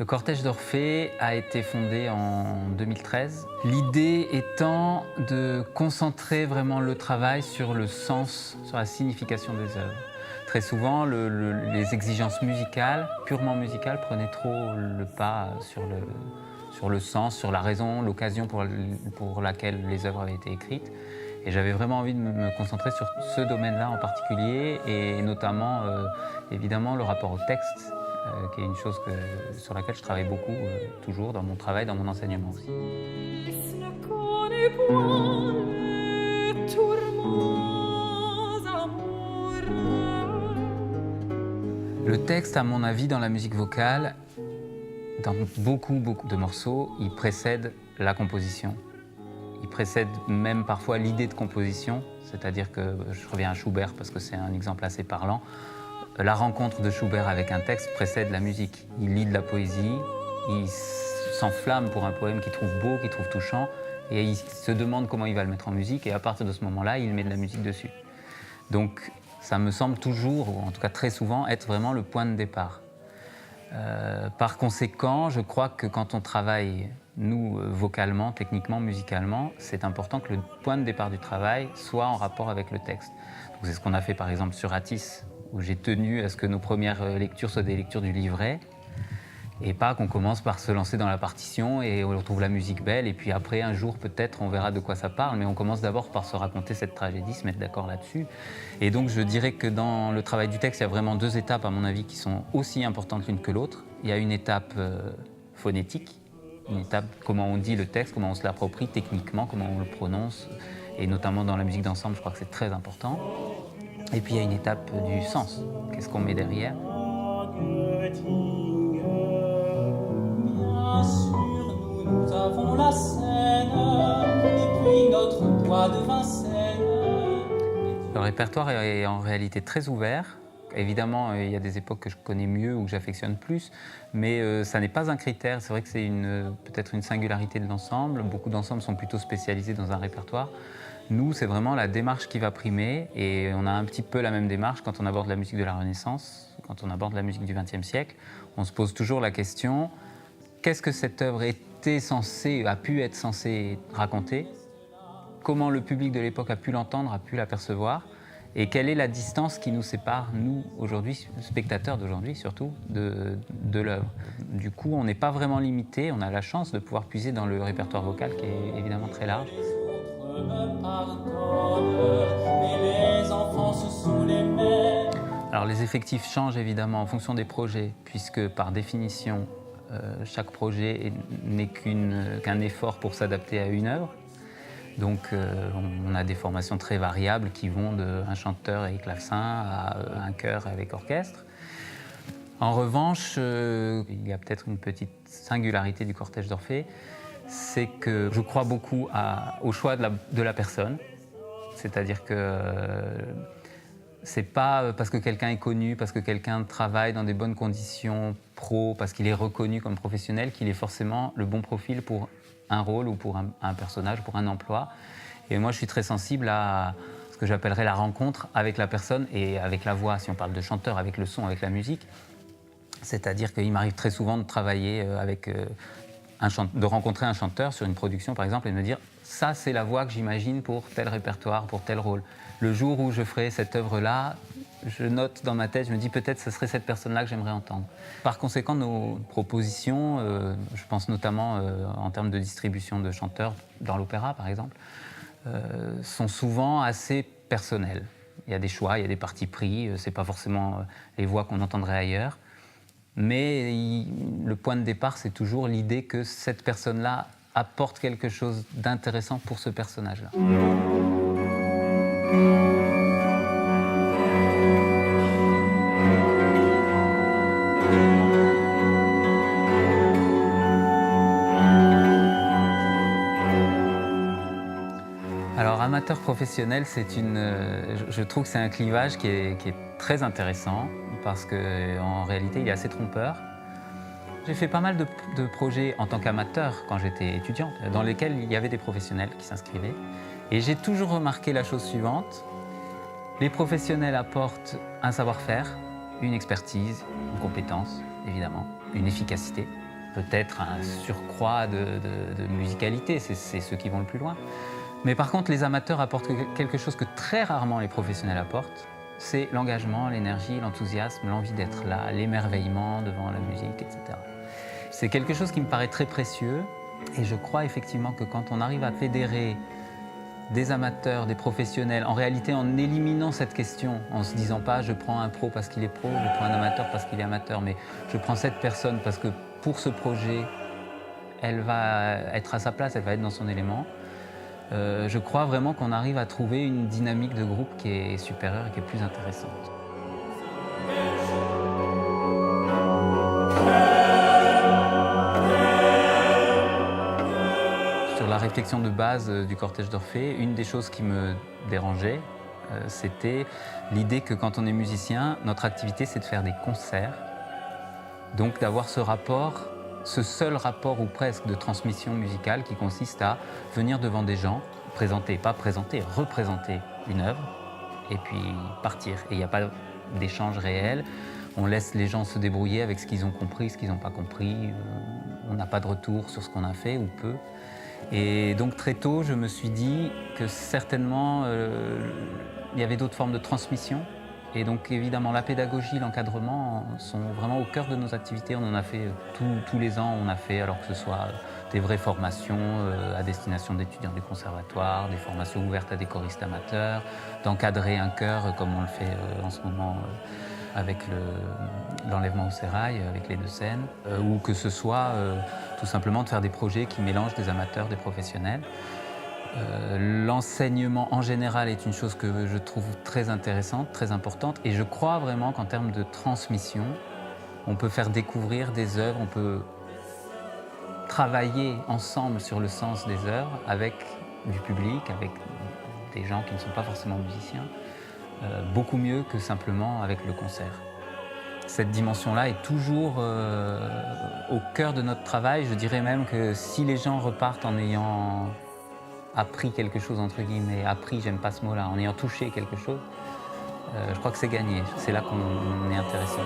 Le Cortège d'Orphée a été fondé en 2013. L'idée étant de concentrer vraiment le travail sur le sens, sur la signification des œuvres. Très souvent, les exigences musicales, purement musicales, prenaient trop le pas sur le sens, sur la raison, l'occasion pour laquelle les œuvres avaient été écrites. Et j'avais vraiment envie de me concentrer sur ce domaine-là en particulier, et notamment, évidemment, le rapport au texte, qui est une chose sur laquelle je travaille beaucoup, toujours dans mon travail, dans mon enseignement aussi. Le texte, à mon avis, dans la musique vocale, dans beaucoup de morceaux, il précède la composition. Il précède même parfois l'idée de composition, c'est-à-dire que, je reviens à Schubert parce que c'est un exemple assez parlant, la rencontre de Schubert avec un texte précède la musique. Il lit de la poésie, il s'enflamme pour un poème qu'il trouve beau, qu'il trouve touchant, et il se demande comment il va le mettre en musique, et à partir de ce moment-là, il met de la musique dessus. Donc ça me semble toujours, ou en tout cas très souvent, être vraiment le point de départ. Par conséquent, je crois que quand on travaille, nous, vocalement, techniquement, musicalement, c'est important que le point de départ du travail soit en rapport avec le texte. C'est ce qu'on a fait par exemple sur Atis, où j'ai tenu à ce que nos premières lectures soient des lectures du livret, et pas qu'on commence par se lancer dans la partition et on trouve la musique belle, et puis après, un jour, peut-être, on verra de quoi ça parle, mais on commence d'abord par se raconter cette tragédie, se mettre d'accord là-dessus. Et donc, je dirais que dans le travail du texte, il y a vraiment deux étapes, à mon avis, qui sont aussi importantes l'une que l'autre. Il y a une étape phonétique, une étape comment on dit le texte, comment on se l'approprie techniquement, comment on le prononce, et notamment dans la musique d'ensemble, je crois que c'est très important. Et puis il y a une étape du sens, qu'est-ce qu'on met derrière. Nous avons la Seine, et puis notre bois de Vincennes. Le répertoire est en réalité très ouvert. Évidemment, il y a des époques que je connais mieux ou que j'affectionne plus, mais ça n'est pas un critère. C'est vrai que c'est peut-être une singularité de l'ensemble. Beaucoup d'ensembles sont plutôt spécialisés dans un répertoire. Nous, c'est vraiment la démarche qui va primer, et on a un petit peu la même démarche quand on aborde la musique de la Renaissance, quand on aborde la musique du XXe siècle. On se pose toujours la question, qu'est-ce que cette œuvre a pu être censée raconter? Comment le public de l'époque a pu l'entendre, a pu l'apercevoir? Et quelle est la distance qui nous sépare, nous, aujourd'hui, spectateurs d'aujourd'hui surtout, de l'œuvre? Du coup, on n'est pas vraiment limité, on a la chance de pouvoir puiser dans le répertoire vocal qui est évidemment très large. Alors les effectifs changent évidemment en fonction des projets, puisque par définition, chaque projet n'est qu'un effort pour s'adapter à une œuvre. Donc on a des formations très variables qui vont d'un chanteur avec clavecin à un chœur avec orchestre. En revanche, il y a peut-être une petite singularité du Cortège d'Orphée, c'est que je crois beaucoup au choix de la personne. C'est-à-dire que c'est pas parce que quelqu'un est connu, parce que quelqu'un travaille dans des bonnes conditions pro, parce qu'il est reconnu comme professionnel, qu'il est forcément le bon profil pour un rôle ou pour un personnage, pour un emploi. Et moi, je suis très sensible à ce que j'appellerais la rencontre avec la personne et avec la voix, si on parle de chanteur, avec le son, avec la musique. C'est-à-dire qu'il m'arrive très souvent de travailler de rencontrer un chanteur sur une production, par exemple, et de me dire « ça, c'est la voix que j'imagine pour tel répertoire, pour tel rôle ». Le jour où je ferai cette œuvre-là, je note dans ma tête, je me dis peut-être ce serait cette personne-là que j'aimerais entendre. Par conséquent, nos propositions, je pense notamment en termes de distribution de chanteurs dans l'opéra, par exemple, sont souvent assez personnelles. Il y a des choix, il y a des partis pris, c'est pas forcément les voix qu'on entendrait ailleurs. Mais le point de départ, c'est toujours l'idée que cette personne-là apporte quelque chose d'intéressant pour ce personnage-là. Alors, amateur professionnel, je trouve que c'est un clivage qui est très intéressant, parce qu'en réalité, il est assez trompeur. J'ai fait pas mal de projets en tant qu'amateur quand j'étais étudiant, dans lesquels il y avait des professionnels qui s'inscrivaient. Et j'ai toujours remarqué la chose suivante. Les professionnels apportent un savoir-faire, une expertise, une compétence, évidemment, une efficacité. peut-être un surcroît de musicalité, c'est ceux qui vont le plus loin. Mais par contre, les amateurs apportent quelque chose que très rarement les professionnels apportent, c'est l'engagement, l'énergie, l'enthousiasme, l'envie d'être là, l'émerveillement devant la musique, etc. C'est quelque chose qui me paraît très précieux et je crois effectivement que quand on arrive à fédérer des amateurs, des professionnels, en réalité en éliminant cette question, en se disant pas je prends un pro parce qu'il est pro, je prends un amateur parce qu'il est amateur, mais je prends cette personne parce que pour ce projet, elle va être à sa place, elle va être dans son élément. Je crois vraiment qu'on arrive à trouver une dynamique de groupe qui est supérieure et qui est plus intéressante. Sur la réflexion de base du cortège d'Orphée, une des choses qui me dérangeait, c'était l'idée que quand on est musicien, notre activité c'est de faire des concerts, donc d'avoir ce rapport, ce seul rapport ou presque de transmission musicale qui consiste à venir devant des gens, présenter, pas présenter, représenter une œuvre et puis partir. Et il n'y a pas d'échange réel, on laisse les gens se débrouiller avec ce qu'ils ont compris, ce qu'ils n'ont pas compris, on n'a pas de retour sur ce qu'on a fait ou peu. Et donc très tôt, je me suis dit que certainement il y avait d'autres formes de transmission. Et donc évidemment, la pédagogie, l'encadrement sont vraiment au cœur de nos activités. On en a fait tous les ans, on a fait, alors que ce soit des vraies formations à destination d'étudiants du conservatoire, des formations ouvertes à des choristes amateurs, d'encadrer un chœur comme on le fait en ce moment avec l'enlèvement au sérail, avec les deux scènes, ou que ce soit tout simplement de faire des projets qui mélangent des amateurs, des professionnels. L'enseignement en général est une chose que je trouve très intéressante, très importante, et je crois vraiment qu'en termes de transmission, on peut faire découvrir des œuvres, on peut travailler ensemble sur le sens des œuvres avec du public, avec des gens qui ne sont pas forcément musiciens, beaucoup mieux que simplement avec le concert. Cette dimension-là est toujours au cœur de notre travail. Je dirais même que si les gens repartent en ayant appris quelque chose, entre guillemets, appris, j'aime pas ce mot-là, en ayant touché quelque chose, je crois que c'est gagné. C'est là qu'on est intéressé.